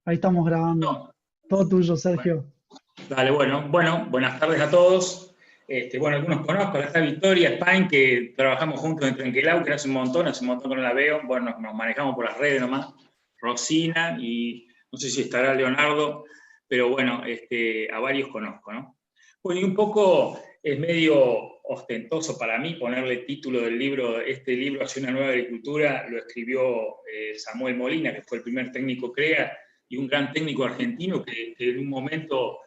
Ahí estamos grabando. No, Todo tuyo, bueno, Sergio. dale, bueno, buenas tardes a todos. Bueno, algunos conozco, acá está Victoria, Spain, que trabajamos juntos en Trenquelau, que hace un montón que no la veo. Bueno, nos manejamos por las redes nomás. Rosina, y no sé si estará Leonardo, pero bueno, a varios conozco, ¿no? Bueno, y un poco es medio ostentoso para mí ponerle título del libro, este libro Hacia una nueva agricultura, lo escribió Samuel Molina, que fue el primer técnico CREA, y un gran técnico argentino que en un momento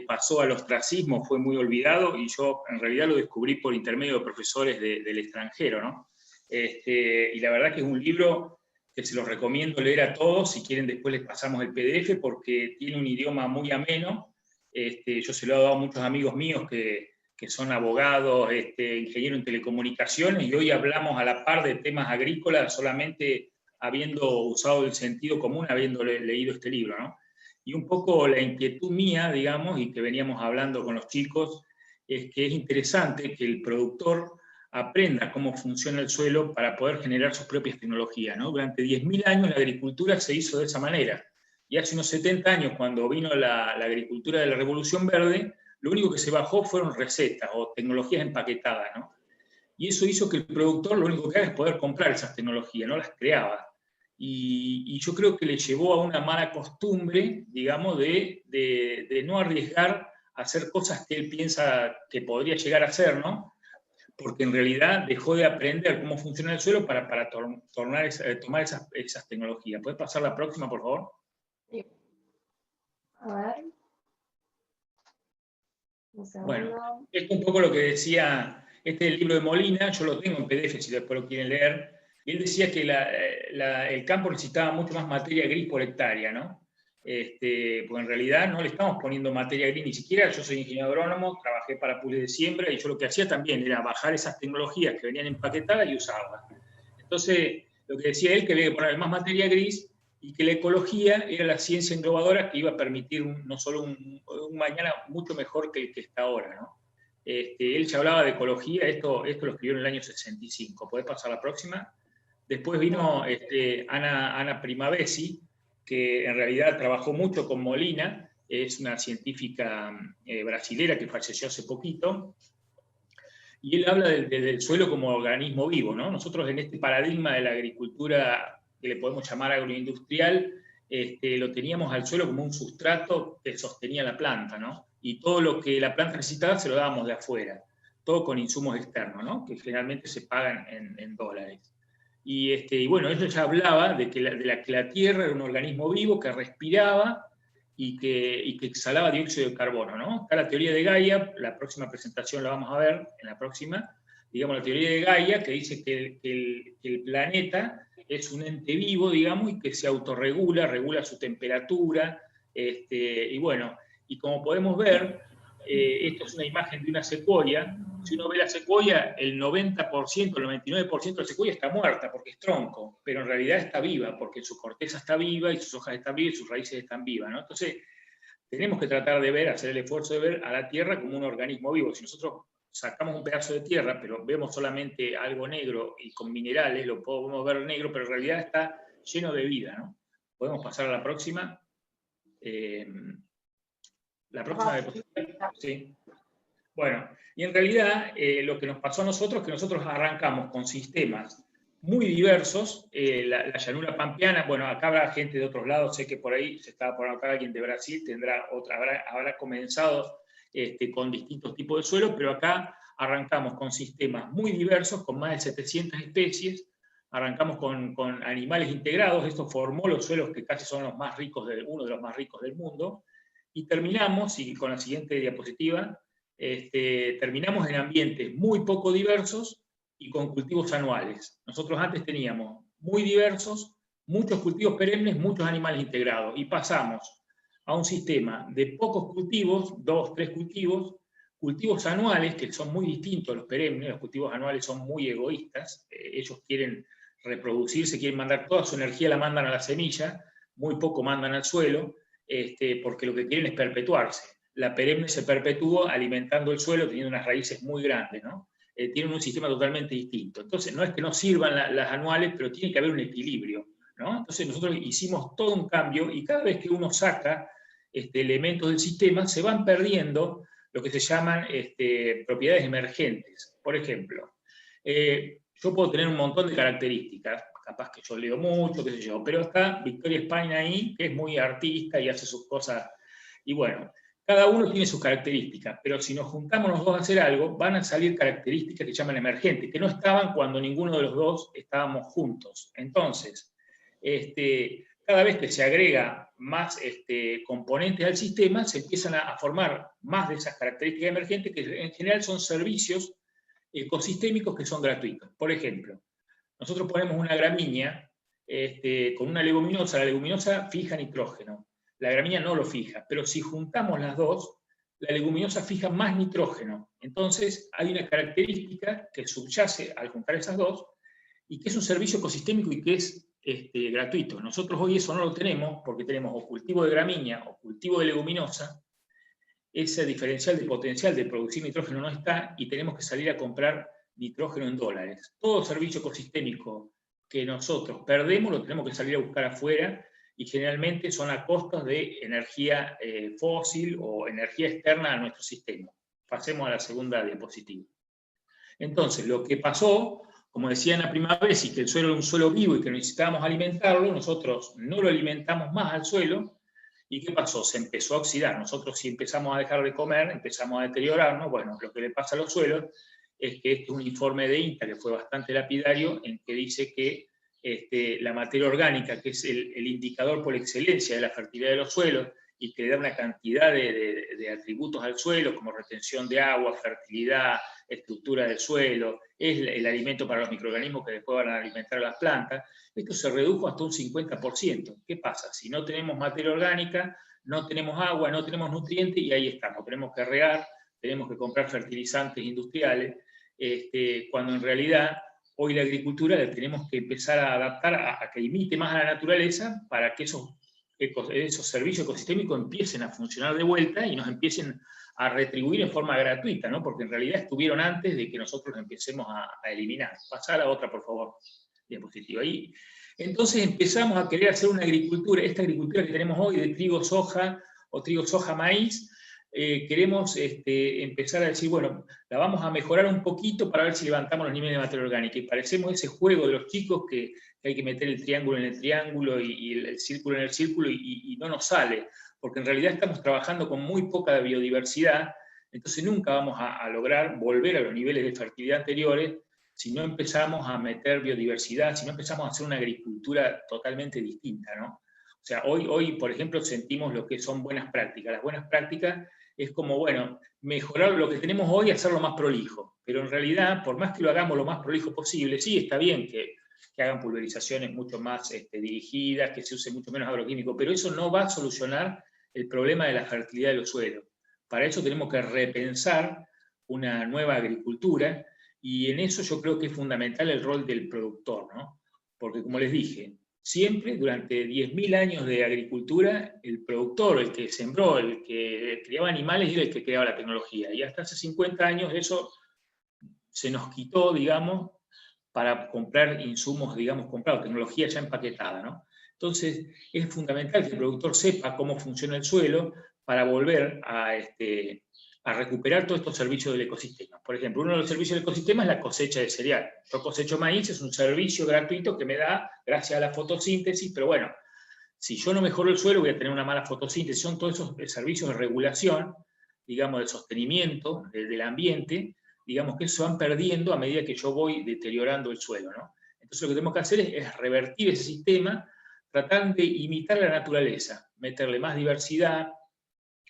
pasó al ostracismo, fue muy olvidado, y yo en realidad lo descubrí por intermedio de profesores del extranjero, ¿no? Y la verdad que es un libro que se los recomiendo leer a todos. Si quieren después les pasamos el PDF, porque tiene un idioma muy ameno. Yo se lo he dado a muchos amigos míos que son abogados, ingenieros en telecomunicaciones, y hoy hablamos a la par de temas agrícolas solamente habiendo usado el sentido común, habiendo leído este libro, ¿no? Y un poco la inquietud mía, digamos, y que veníamos hablando con los chicos, es que es interesante que el productor aprenda cómo funciona el suelo para poder generar sus propias tecnologías, ¿no? Durante 10.000 años la agricultura se hizo de esa manera. Y hace unos 70 años, cuando vino la agricultura de la Revolución Verde, lo único que se bajó fueron recetas o tecnologías empaquetadas, ¿no? Y eso hizo que el productor lo único que haga es poder comprar esas tecnologías, no las creaba. Y yo creo que le llevó a una mala costumbre, digamos, de no arriesgar a hacer cosas que él piensa que podría llegar a hacer, ¿no? Porque en realidad dejó de aprender cómo funciona el suelo para tomar esas tecnologías. ¿Puedes pasar la próxima, por favor? Sí. A ver. Un Bueno, segundo. esto es un poco lo que decía, este es el libro de Molina, yo lo tengo en PDF si después lo quieren leer, y él decía que el campo necesitaba mucho más materia gris por hectárea, ¿no? Porque en realidad no le estamos poniendo materia gris, ni siquiera yo soy ingeniero agrónomo, trabajé para Pulse de Siembra, y yo lo que hacía también era bajar esas tecnologías que venían empaquetadas y usarlas. Entonces, lo que decía él, que había que poner más materia gris, y que la ecología era la ciencia englobadora que iba a permitir no solo un mañana mucho mejor que el que está ahora, ¿no? Él ya hablaba de ecología, esto lo escribió en el año 65. ¿Podés pasar a la próxima? Después vino Ana Primavesi, que en realidad trabajó mucho con Molina, es una científica brasilera que falleció hace poquito, y él habla del suelo como organismo vivo, ¿no? Nosotros en este paradigma de la agricultura que le podemos llamar agroindustrial, lo teníamos al suelo como un sustrato que sostenía la planta, ¿no? Y todo lo que la planta necesitaba se lo dábamos de afuera, todo con insumos externos, ¿no? Que generalmente se pagan en dólares. Y bueno, ella ya hablaba de que la tierra era un organismo vivo que respiraba y que exhalaba dióxido de carbono, ¿no? Está la teoría de Gaia, la próxima presentación la vamos a ver, en la próxima, digamos, la teoría de Gaia, que dice que el planeta es un ente vivo, digamos, y que se autorregula, regula su temperatura, y bueno, y como podemos ver, esto es una imagen de una secuoya. Si uno ve la secuoya, el 90%, el 99% de la secuoya está muerta porque es tronco, pero en realidad está viva, porque su corteza está viva y sus hojas están vivas y sus raíces están vivas, ¿no? Entonces, tenemos que tratar de ver, hacer el esfuerzo de ver a la Tierra como un organismo vivo. Si nosotros sacamos un pedazo de tierra, pero vemos solamente algo negro y con minerales, lo podemos ver negro, pero en realidad está lleno de vida, ¿no? Podemos pasar a la próxima. La próxima diapositiva. Sí. Bueno, y en realidad lo que nos pasó a nosotros es que nosotros arrancamos con sistemas muy diversos. La llanura pampeana, bueno, acá habrá gente de otros lados, sé que por ahí se estaba por acá alguien de Brasil, habrá comenzado con distintos tipos de suelos, pero acá arrancamos con sistemas muy diversos, con más de 700 especies, arrancamos con animales integrados, esto formó los suelos que casi son los más ricos, uno de los más ricos del mundo, y terminamos, y con la siguiente diapositiva, terminamos en ambientes muy poco diversos y con cultivos anuales. Nosotros antes teníamos muy diversos, muchos cultivos perennes, muchos animales integrados, y pasamos a un sistema de pocos cultivos, 2, 3 cultivos, cultivos anuales, que son muy distintos a los perennes. Los cultivos anuales son muy egoístas, ellos quieren reproducirse, quieren mandar toda su energía, la mandan a la semilla, muy poco mandan al suelo, porque lo que quieren es perpetuarse. La perenne se perpetúa alimentando el suelo, teniendo unas raíces muy grandes, ¿no? Tienen un sistema totalmente distinto. Entonces, no es que no sirvan las anuales, pero tiene que haber un equilibrio. ¿no? Entonces nosotros hicimos todo un cambio y cada vez que uno saca elementos del sistema se van perdiendo lo que se llaman propiedades emergentes. Por ejemplo, yo puedo tener un montón de características, capaz que yo leo mucho, qué sé yo, pero está Victoria Spain ahí, que es muy artista y hace sus cosas, y bueno, cada uno tiene sus características, pero si nos juntamos los dos a hacer algo, van a salir características que llaman emergentes, que no estaban cuando ninguno de los dos estábamos juntos. Entonces, cada vez que se agrega más componentes al sistema, se empiezan a formar más de esas características emergentes, que en general son servicios ecosistémicos que son gratuitos. Por ejemplo, nosotros ponemos una gramínea con una leguminosa, la leguminosa fija nitrógeno, la gramínea no lo fija, pero si juntamos las dos, la leguminosa fija más nitrógeno. Entonces hay una característica que subyace al juntar esas dos y que es un servicio ecosistémico y que es gratuito. Nosotros hoy eso no lo tenemos porque tenemos o cultivo de gramínea o cultivo de leguminosa. Ese diferencial de potencial de producir nitrógeno no está y tenemos que salir a comprar nitrógeno en dólares. Todo servicio ecosistémico que nosotros perdemos lo tenemos que salir a buscar afuera y generalmente son a costos de energía fósil o energía externa a nuestro sistema. Pasemos a la segunda diapositiva. Entonces, lo que pasó, como decía en la primera vez, y que el suelo era un suelo vivo y que necesitábamos alimentarlo, nosotros no lo alimentamos más al suelo. ¿Y qué pasó? Se empezó a oxidar. Nosotros, si empezamos a dejar de comer, empezamos a deteriorarnos. Bueno, lo que le pasa a los suelos es que este es un informe de INTA que fue bastante lapidario, en que dice que la materia orgánica, que es el indicador por excelencia de la fertilidad de los suelos, y que le da una cantidad de atributos al suelo, como retención de agua, fertilidad, estructura del suelo, es el alimento para los microorganismos que después van a alimentar a las plantas, esto se redujo hasta un 50%. ¿Qué pasa? Si no tenemos materia orgánica, no tenemos agua, no tenemos nutrientes, y ahí estamos. Tenemos que regar, tenemos que comprar fertilizantes industriales, cuando en realidad hoy la agricultura la tenemos que empezar a adaptar a que imite más a la naturaleza para que esos servicios ecosistémicos empiecen a funcionar de vuelta y nos empiecen a retribuir en forma gratuita, ¿no? Porque en realidad estuvieron antes de que nosotros empecemos a eliminar. Pasá a la otra, por favor, diapositiva. Ahí. Entonces empezamos a querer hacer una agricultura, esta agricultura que tenemos hoy de trigo, soja, o trigo, soja, maíz, queremos empezar a decir, bueno, la vamos a mejorar un poquito para ver si levantamos los niveles de materia orgánica. Y parecemos ese juego de los chicos que hay que meter el triángulo en el triángulo y el círculo en el círculo y no nos sale, porque en realidad estamos trabajando con muy poca biodiversidad, entonces nunca vamos a lograr volver a los niveles de fertilidad anteriores si no empezamos a meter biodiversidad, si no empezamos a hacer una agricultura totalmente distinta, ¿no? O sea, hoy, por ejemplo, sentimos lo que son buenas prácticas. Las buenas prácticas es como, bueno, mejorar lo que tenemos hoy, hacerlo más prolijo. Pero en realidad, por más que lo hagamos lo más prolijo posible, sí, está bien que hagan pulverizaciones mucho más dirigidas, que se use mucho menos agroquímico, pero eso no va a solucionar el problema de la fertilidad de los suelos. Para eso tenemos que repensar una nueva agricultura, y en eso yo creo que es fundamental el rol del productor, ¿no? Porque, como les dije, siempre durante 10.000 años de agricultura, el productor, el que sembró, el que criaba animales, era el que creaba la tecnología. Y hasta hace 50 años eso se nos quitó, digamos, para comprar insumos, digamos, comprados, tecnología ya empaquetada, ¿no? Entonces, es fundamental que el productor sepa cómo funciona el suelo para volver a recuperar todos estos servicios del ecosistema. Por ejemplo, uno de los servicios del ecosistema es la cosecha de cereal. Yo cosecho maíz, es un servicio gratuito que me da gracias a la fotosíntesis, pero bueno, si yo no mejoro el suelo voy a tener una mala fotosíntesis. Son todos esos servicios de regulación, digamos, de sostenimiento del ambiente, digamos, que se van perdiendo a medida que yo voy deteriorando el suelo, ¿no? Entonces lo que tenemos que hacer es revertir ese sistema, tratar de imitar la naturaleza, meterle más diversidad,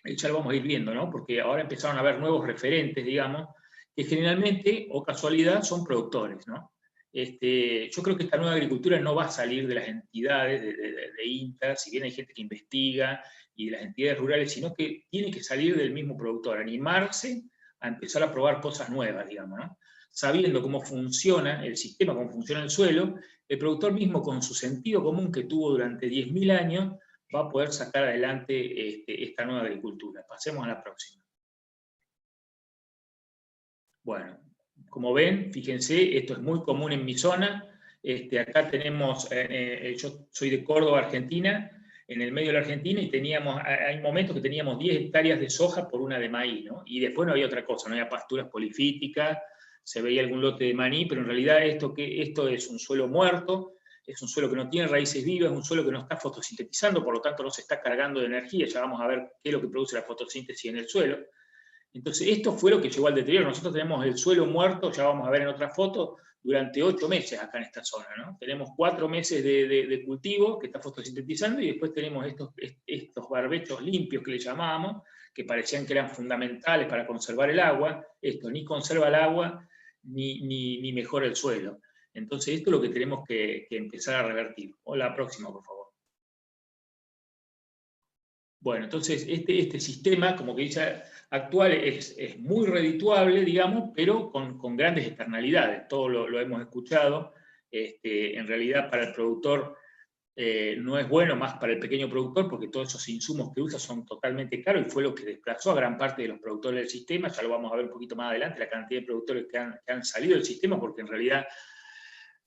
ya lo vamos a ir viendo, ¿no? Porque ahora empezaron a haber nuevos referentes, digamos, que generalmente, o casualidad, son productores, ¿no? Yo creo que esta nueva agricultura no va a salir de las entidades de INTA, si bien hay gente que investiga, y de las entidades rurales, sino que tiene que salir del mismo productor, animarse a empezar a probar cosas nuevas, digamos, ¿no? Sabiendo cómo funciona el sistema, cómo funciona el suelo, el productor mismo, con su sentido común que tuvo durante 10.000 años, va a poder sacar adelante esta nueva agricultura. Pasemos a la próxima. Bueno, como ven, fíjense, esto es muy común en mi zona, Acá tenemos, yo soy de Córdoba, Argentina, en el medio de la Argentina, y hay momentos que teníamos 10 hectáreas de soja por una de maíz, ¿no? Y después no había otra cosa, no había pasturas polifíticas, se veía algún lote de maní, pero en realidad esto es un suelo muerto, es un suelo que no tiene raíces vivas, es un suelo que no está fotosintetizando, por lo tanto no se está cargando de energía. Ya vamos a ver qué es lo que produce la fotosíntesis en el suelo. Entonces, esto fue lo que llevó al deterioro. Nosotros tenemos el suelo muerto, ya vamos a ver en otra foto, durante 8 meses acá en esta zona, ¿no? Tenemos 4 meses de cultivo que está fotosintetizando, y después tenemos estos barbechos limpios que le llamábamos, que parecían que eran fundamentales para conservar el agua. Esto ni conserva el agua, ni mejora el suelo. Entonces, esto es lo que tenemos que empezar a revertir. O la próxima, por favor. Bueno, entonces este sistema, como que dice, actual es muy redituable, digamos, pero con grandes externalidades. Todo lo hemos escuchado. En realidad, para el productor no es bueno, más para el pequeño productor, porque todos esos insumos que usa son totalmente caros, y fue lo que desplazó a gran parte de los productores del sistema. Ya lo vamos a ver un poquito más adelante, la cantidad de productores que han salido del sistema, porque en realidad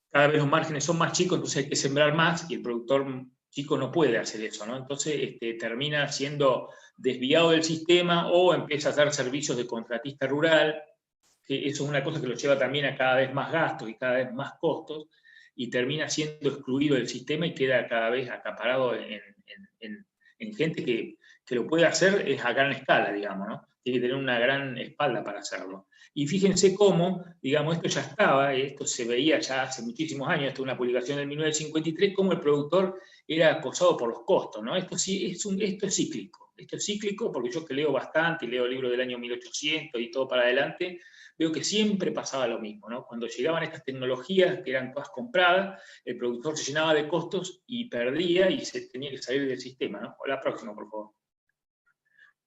cada vez los márgenes son más chicos, entonces hay que sembrar más, y el productor chico no puede hacer eso, ¿no? Entonces termina siendo desviado del sistema, o empieza a hacer servicios de contratista rural, que eso es una cosa que lo lleva también a cada vez más gastos y cada vez más costos, y termina siendo excluido del sistema y queda cada vez acaparado en gente que lo puede hacer es a gran escala, digamos, ¿no? Tiene que tener una gran espalda para hacerlo. Y fíjense cómo, digamos, esto ya estaba, esto se veía ya hace muchísimos años, esto es una publicación del 1953, cómo el productor era acosado por los costos, ¿no? Esto es cíclico. Esto es cíclico porque yo, que leo bastante, y leo libros del año 1800 y todo para adelante, veo que siempre pasaba lo mismo, ¿no? Cuando llegaban estas tecnologías que eran todas compradas, el productor se llenaba de costos y perdía, y se tenía que salir del sistema, ¿no? La próxima, por favor.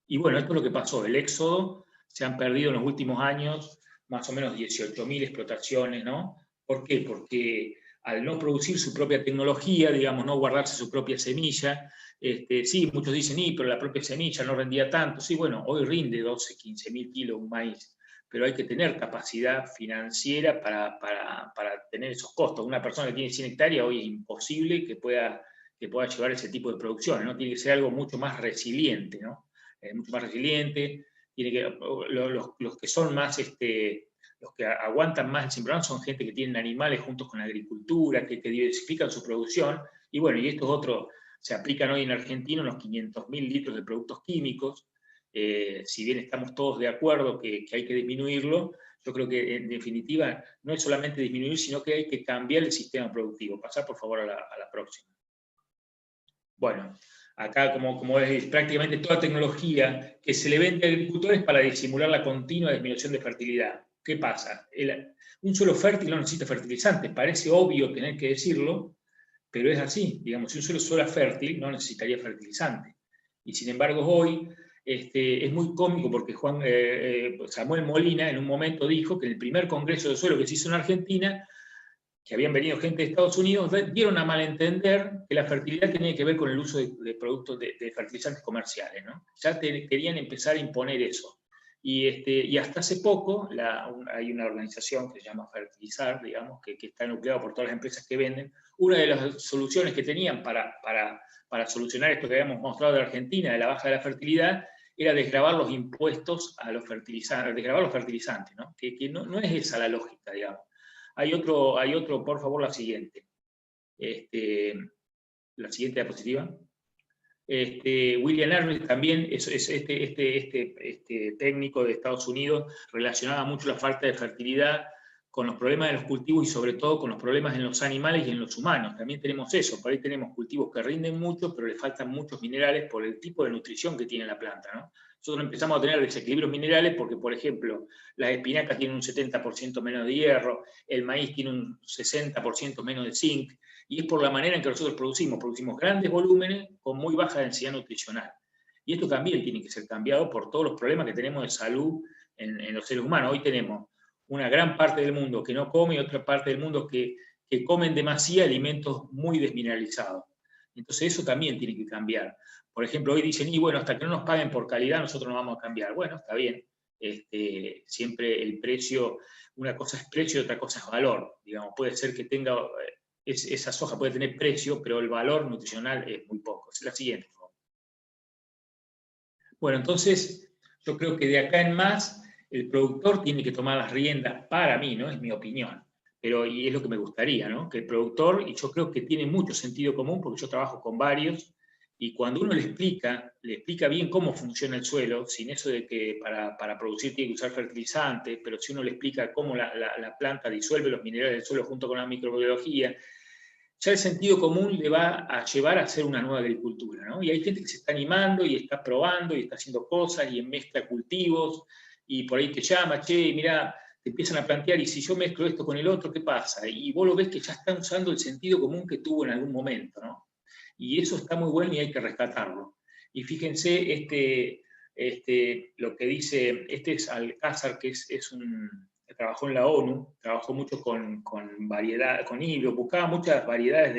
Y bueno, esto es lo que pasó, el éxodo. Se han perdido en los últimos años más o menos 18.000 explotaciones, ¿no? ¿Por qué? Porque al no producir su propia tecnología, digamos, no guardarse su propia semilla, sí, muchos dicen, pero la propia semilla no rendía tanto. Sí, bueno, hoy rinde 12, 15.000 kilos un maíz, pero hay que tener capacidad financiera para tener esos costos. Una persona que tiene 100 hectáreas hoy es imposible que pueda llevar ese tipo de producción, ¿no? Tiene que ser algo mucho más resiliente, ¿no? Mucho más resiliente. Tiene que, los que son más, los que aguantan más el cimbronado son gente que tienen animales juntos con la agricultura, que diversifican su producción. Y bueno, y estos otros se aplican hoy en Argentina unos 500.000 litros de productos químicos. Si bien estamos todos de acuerdo que hay que disminuirlo, yo creo que en definitiva no es solamente disminuir, sino que hay que cambiar el sistema productivo. Pasar por favor a la próxima. Bueno, acá, como veis, prácticamente toda tecnología que se le vende a agricultores para disimular la continua disminución de fertilidad. ¿Qué pasa? Un suelo fértil no necesita fertilizantes. Parece obvio tener que decirlo, pero es así. Digamos, si un suelo fuera fértil, no necesitaría fertilizante. Y sin embargo, hoy es muy cómico, porque Samuel Molina en un momento dijo que en el primer congreso de suelo que se hizo en Argentina, que habían venido gente de Estados Unidos, dieron a malentender que la fertilidad tenía que ver con el uso de productos de fertilizantes comerciales, ¿no? Ya querían empezar a imponer eso. Y hasta hace poco hay una organización que se llama Fertilizar, digamos, que está nucleada por todas las empresas que venden. Una de las soluciones que tenían para solucionar esto que habíamos mostrado de Argentina, de la baja de la fertilidad, era desgravar los impuestos a los fertilizantes, desgravar los fertilizantes, ¿no? Que no es esa la lógica, digamos. Hay otro, por favor, la siguiente. La siguiente diapositiva. William Ernest también es este técnico de Estados Unidos, relacionaba mucho la falta de fertilidad con los problemas de los cultivos, y sobre todo con los problemas en los animales y en los humanos. También tenemos eso, por ahí tenemos cultivos que rinden mucho, pero le faltan muchos minerales por el tipo de nutrición que tiene la planta, ¿no? Nosotros empezamos a tener desequilibrios minerales porque, por ejemplo, las espinacas tienen un 70% menos de hierro, el maíz tiene un 60% menos de zinc, y es por la manera en que nosotros producimos grandes volúmenes con muy baja densidad nutricional. Y esto también tiene que ser cambiado por todos los problemas que tenemos de salud en los seres humanos. Hoy tenemos una gran parte del mundo que no come, y otra parte del mundo que comen demasiado alimentos muy desmineralizados. Entonces eso también tiene que cambiar. Por ejemplo, hoy dicen, y bueno, hasta que no nos paguen por calidad nosotros no vamos a cambiar. Bueno, está bien. Siempre el precio, una cosa es precio y otra cosa es valor. Digamos, puede ser que tenga esa soja puede tener precio, pero el valor nutricional es muy poco. Es la siguiente, por favor. Bueno, entonces, yo creo que de acá en más, el productor tiene que tomar las riendas, para mí, ¿no? Es mi opinión, pero y es lo que me gustaría, ¿no? Que el productor, y yo creo que tiene mucho sentido común, porque yo trabajo con varios, y cuando uno le explica bien cómo funciona el suelo, sin eso de que para producir tiene que usar fertilizantes, pero si uno le explica cómo la planta disuelve los minerales del suelo junto con la microbiología, ya el sentido común le va a llevar a hacer una nueva agricultura, ¿no? Y hay gente que se está animando y está probando y está haciendo cosas y mezcla cultivos y por ahí te llama, che, mira, te empiezan a plantear y si yo mezclo esto con el otro, ¿qué pasa? Y vos lo ves que ya están usando el sentido común que tuvo en algún momento, ¿no? Y eso está muy bueno y hay que rescatarlo. Y fíjense, lo que dice, es Alcázar, que trabajó en la ONU, trabajó mucho con variedad, con hilo, buscaba muchas variedades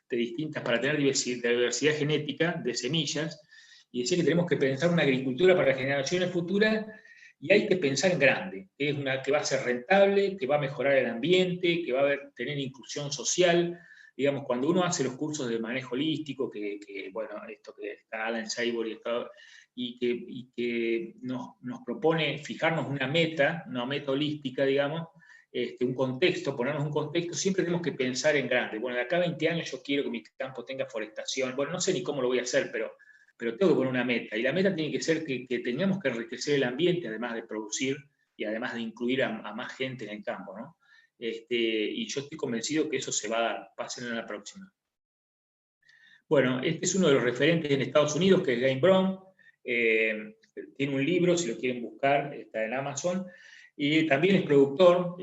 de distintas para tener diversidad genética de semillas, y decía que tenemos que pensar una agricultura para las generaciones futuras, y hay que pensar en grande, que va a ser rentable, que va a mejorar el ambiente, que va a tener inclusión social. Digamos, cuando uno hace los cursos de manejo holístico, bueno, esto que está Alan Savory y que nos propone fijarnos una meta holística, digamos, un contexto, ponernos un contexto, siempre tenemos que pensar en grande. Bueno, de acá a 20 años yo quiero que mi campo tenga forestación. Bueno, no sé ni cómo lo voy a hacer, pero tengo que poner una meta. Y la meta tiene que ser que tengamos que enriquecer el ambiente, además de producir y además de incluir a más gente en el campo, ¿no? Y yo estoy convencido que eso se va a dar, va a ser en la próxima. Bueno, este es uno de los referentes en Estados Unidos, que es Gabe Brown. Tiene un libro, si lo quieren buscar, está en Amazon. Y también es productor,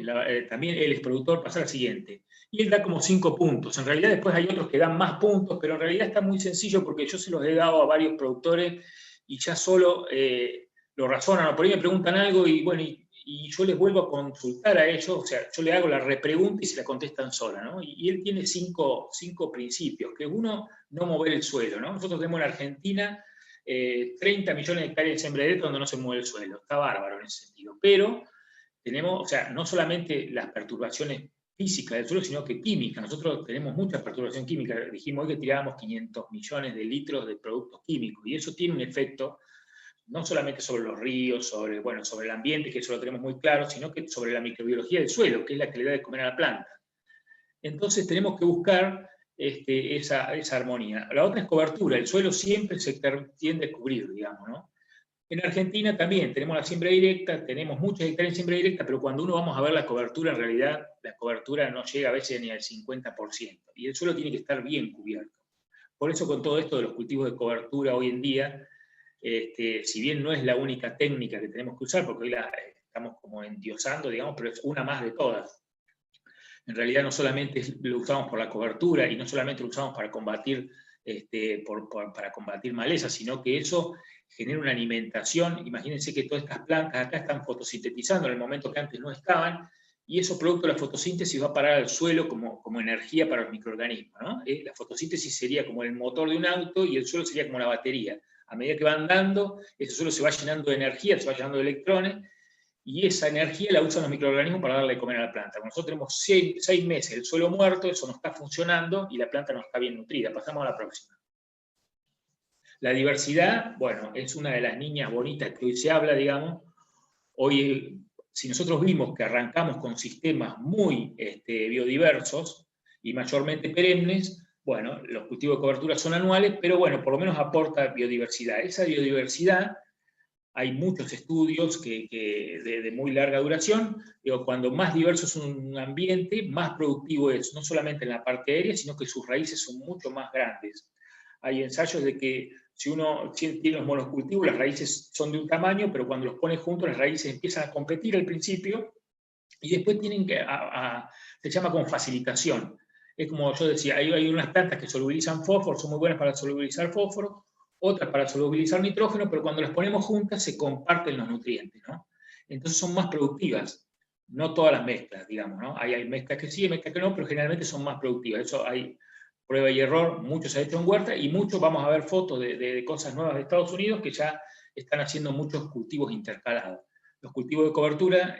también él es productor, pasa al siguiente. Y él da como 5 puntos. En realidad después hay otros que dan más puntos, pero en realidad está muy sencillo porque yo se los he dado a varios productores y ya solo lo razonan. O por ahí me preguntan algo y bueno, y yo les vuelvo a consultar a ellos, o sea, yo le hago la repregunta y se la contestan sola, ¿no? Y él tiene cinco principios, que uno, no mover el suelo, ¿no? Nosotros tenemos en Argentina 30 millones de hectáreas de siembra directa donde no se mueve el suelo, está bárbaro en ese sentido, pero tenemos, o sea, no solamente las perturbaciones físicas del suelo, sino que químicas. Nosotros tenemos mucha perturbación química, dijimos hoy que tirábamos 500 millones de litros de productos químicos, y eso tiene un efecto no solamente sobre los ríos, sobre el ambiente, que eso lo tenemos muy claro, sino que sobre la microbiología del suelo, que es la que le da de comer a la planta. Entonces tenemos que buscar esa armonía. La otra es cobertura. El suelo siempre se tiende a cubrir, digamos, ¿no? En Argentina también tenemos la siembra directa, tenemos muchas hectáreas de siembra directa, pero cuando uno vamos a ver la cobertura, en realidad la cobertura no llega a veces ni al 50%, y el suelo tiene que estar bien cubierto. Por eso con todo esto de los cultivos de cobertura hoy en día, si bien no es la única técnica que tenemos que usar, porque hoy la estamos como endiosando, digamos, pero es una más de todas. En realidad no solamente lo usamos por la cobertura y no solamente lo usamos para combatir, para combatir malezas, sino que eso genera una alimentación. Imagínense que todas estas plantas acá están fotosintetizando en el momento que antes no estaban, y eso producto de la fotosíntesis va a parar al suelo como energía para los microorganismos, ¿no? La fotosíntesis sería como el motor de un auto y el suelo sería como la batería. A medida que va andando, ese suelo se va llenando de energía, se va llenando de electrones, y esa energía la usan los microorganismos para darle de comer a la planta. Cuando nosotros tenemos 6 meses el suelo muerto, eso no está funcionando y la planta no está bien nutrida. Pasamos a la próxima. La diversidad, bueno, es una de las niñas bonitas que hoy se habla, digamos. Hoy, si nosotros vimos que arrancamos con sistemas muy biodiversos y mayormente perennes, bueno, los cultivos de cobertura son anuales, pero bueno, por lo menos aporta biodiversidad. Esa biodiversidad, hay muchos estudios de muy larga duración. Digo, cuando más diverso es un ambiente, más productivo es, no solamente en la parte aérea, sino que sus raíces son mucho más grandes. Hay ensayos de que si uno tiene los monocultivos, las raíces son de un tamaño, pero cuando los pone juntos, las raíces empiezan a competir al principio, y después tienen se llama como facilitación. Es como yo decía, hay unas plantas que solubilizan fósforo, son muy buenas para solubilizar fósforo, otras para solubilizar nitrógeno, pero cuando las ponemos juntas se comparten los nutrientes, ¿no? Entonces son más productivas, no todas las mezclas, digamos, ¿no? Hay mezclas que sí, hay mezclas que no, pero generalmente son más productivas. Eso hay prueba y error, mucho se ha hecho en huerta, y mucho vamos a ver fotos de cosas nuevas de Estados Unidos que ya están haciendo muchos cultivos intercalados. Los cultivos de cobertura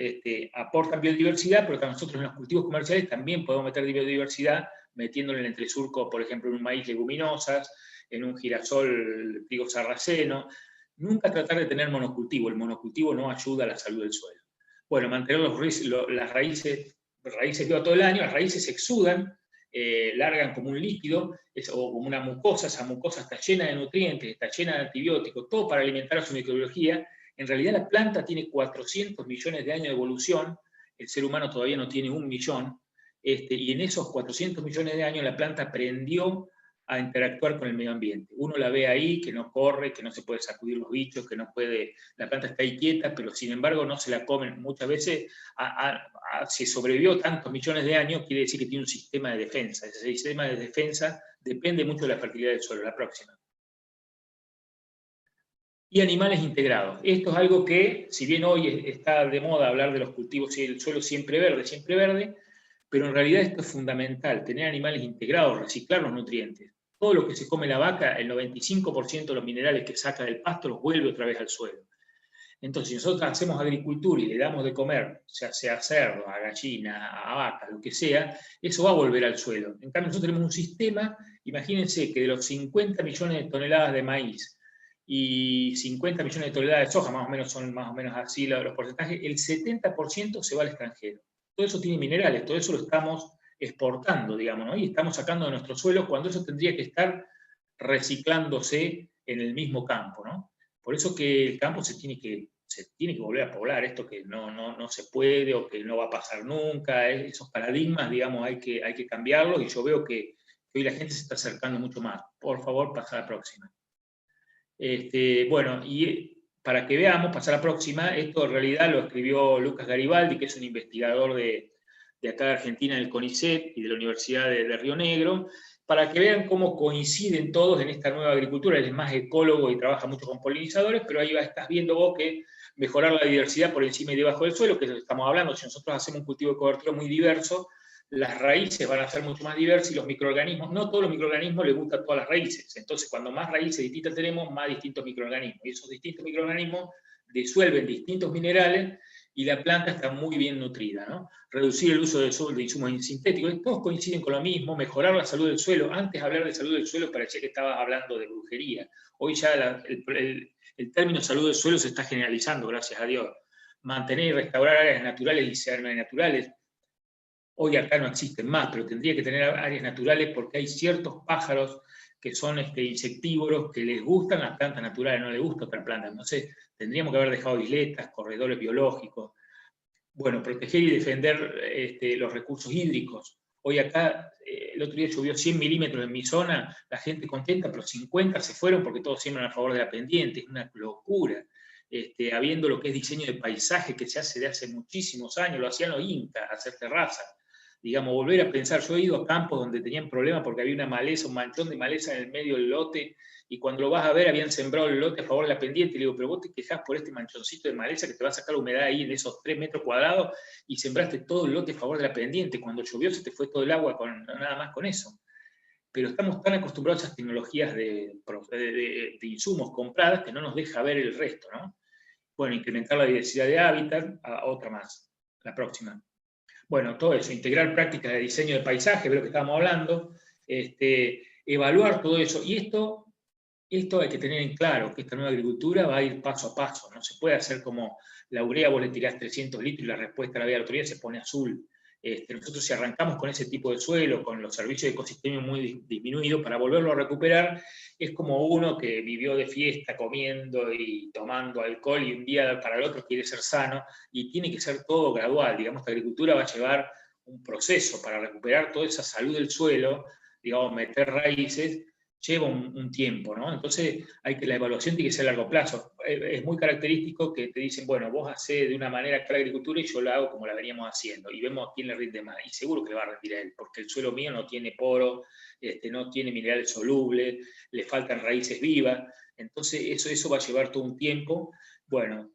aportan biodiversidad, pero que nosotros en los cultivos comerciales también podemos meter biodiversidad metiéndole en el entresurco, por ejemplo, en un maíz leguminosas, en un girasol trigo sarraceno. Nunca tratar de tener monocultivo. El monocultivo no ayuda a la salud del suelo. Bueno, mantener las raíces viva todo el año, las raíces se exudan, largan como un líquido o como una mucosa. Esa mucosa está llena de nutrientes, está llena de antibióticos, todo para alimentar a su microbiología. En realidad la planta tiene 400 millones de años de evolución, el ser humano todavía no tiene 1 millón, y en esos 400 millones de años la planta aprendió a interactuar con el medio ambiente. Uno la ve ahí, que no corre, que no se puede sacudir los bichos, que no puede, la planta está ahí quieta, pero sin embargo no se la comen. Muchas veces, si sobrevivió tantos millones de años, quiere decir que tiene un sistema de defensa. Ese sistema de defensa depende mucho de la fertilidad del suelo. La próxima. Y animales integrados. Esto es algo que, si bien hoy está de moda hablar de los cultivos y el suelo siempre verde, pero en realidad esto es fundamental, tener animales integrados, reciclar los nutrientes. Todo lo que se come la vaca, el 95% de los minerales que saca del pasto los vuelve otra vez al suelo. Entonces, si nosotros hacemos agricultura y le damos de comer, ya sea a cerdo, a gallina, a vaca, lo que sea, eso va a volver al suelo. En cambio, nosotros tenemos un sistema, imagínense que de los 50 millones de toneladas de maíz y 50 millones de toneladas de soja, más o menos son más o menos así los porcentajes, el 70% se va al extranjero. Todo eso tiene minerales, todo eso lo estamos exportando, digamos, ¿no? Y estamos sacando de nuestro suelo cuando eso tendría que estar reciclándose en el mismo campo, ¿no? Por eso que el campo se tiene que volver a poblar, esto que no se puede o que no va a pasar nunca, esos paradigmas, digamos, hay que cambiarlos, y yo veo que hoy la gente se está acercando mucho más. Por favor, pasa a la próxima. Bueno, y para que veamos, pasar a la próxima, esto en realidad lo escribió Lucas Garibaldi, que es un investigador de acá de Argentina, del CONICET y de la Universidad de Río Negro, para que vean cómo coinciden todos en esta nueva agricultura. Él es más ecólogo y trabaja mucho con polinizadores, pero ahí estás viendo vos que mejorar la diversidad por encima y debajo del suelo, que es lo que estamos hablando. Si nosotros hacemos un cultivo de cobertura muy diverso, las raíces van a ser mucho más diversas, y los microorganismos, no todos los microorganismos les gustan todas las raíces. Entonces, cuando más raíces distintas tenemos, más distintos microorganismos. Y esos distintos microorganismos disuelven distintos minerales y la planta está muy bien nutrida, ¿no? Reducir el uso de insumos sintéticos, todos coinciden con lo mismo. Mejorar la salud del suelo. Antes hablar de salud del suelo parecía que estabas hablando de brujería. Hoy ya el término salud del suelo se está generalizando, gracias a Dios. Mantener y restaurar áreas naturales y seminaturales. Hoy acá no existen más, pero tendría que tener áreas naturales, porque hay ciertos pájaros que son insectívoros, que les gustan las plantas naturales, no les gusta otra planta. Entonces, tendríamos que haber dejado isletas, corredores biológicos. Bueno, proteger y defender los recursos hídricos. Hoy acá, el otro día llovió 100 milímetros en mi zona, la gente contenta, pero 50 se fueron porque todos siembran a favor de la pendiente. Es una locura. Habiendo lo que es diseño de paisaje, que se hace de hace muchísimos años, lo hacían los incas, hacer terrazas. Digamos, volver a pensar. Yo he ido a campos donde tenían problemas porque había una maleza, un manchón de maleza en el medio del lote, y cuando lo vas a ver habían sembrado el lote a favor de la pendiente, y le digo, pero vos te quejás por este manchoncito de maleza que te va a sacar humedad ahí en esos 3 metros cuadrados, y sembraste todo el lote a favor de la pendiente. Cuando llovió se te fue todo el agua nada más con eso. Pero estamos tan acostumbrados a esas tecnologías de insumos compradas que no nos deja ver el resto, ¿no? Bueno, incrementar la diversidad de hábitat, otra más, la próxima. Bueno, todo eso, integrar prácticas de diseño de paisaje, ver lo que estábamos hablando, evaluar todo eso. Y esto hay que tener en claro, que esta nueva agricultura va a ir paso a paso. No se puede hacer como la urea, vos le tirás 300 litros y la respuesta la veía el otro día, se pone azul. Nosotros, si arrancamos con ese tipo de suelo, con los servicios de ecosistema muy disminuidos, para volverlo a recuperar, es como uno que vivió de fiesta, comiendo y tomando alcohol, y un día para el otro quiere ser sano, y tiene que ser todo gradual. Digamos, esta agricultura va a llevar un proceso para recuperar toda esa salud del suelo, digamos, meter raíces, lleva un tiempo, ¿no? Entonces, la evaluación tiene que ser a largo plazo. Es muy característico que te dicen, bueno, vos hacés de una manera la agricultura y yo la hago como la veníamos haciendo, y vemos a quién le rinde más, y seguro que le va a rendir a él, porque el suelo mío no tiene poro, no tiene minerales solubles, le faltan raíces vivas. Entonces, eso va a llevar todo un tiempo. Bueno,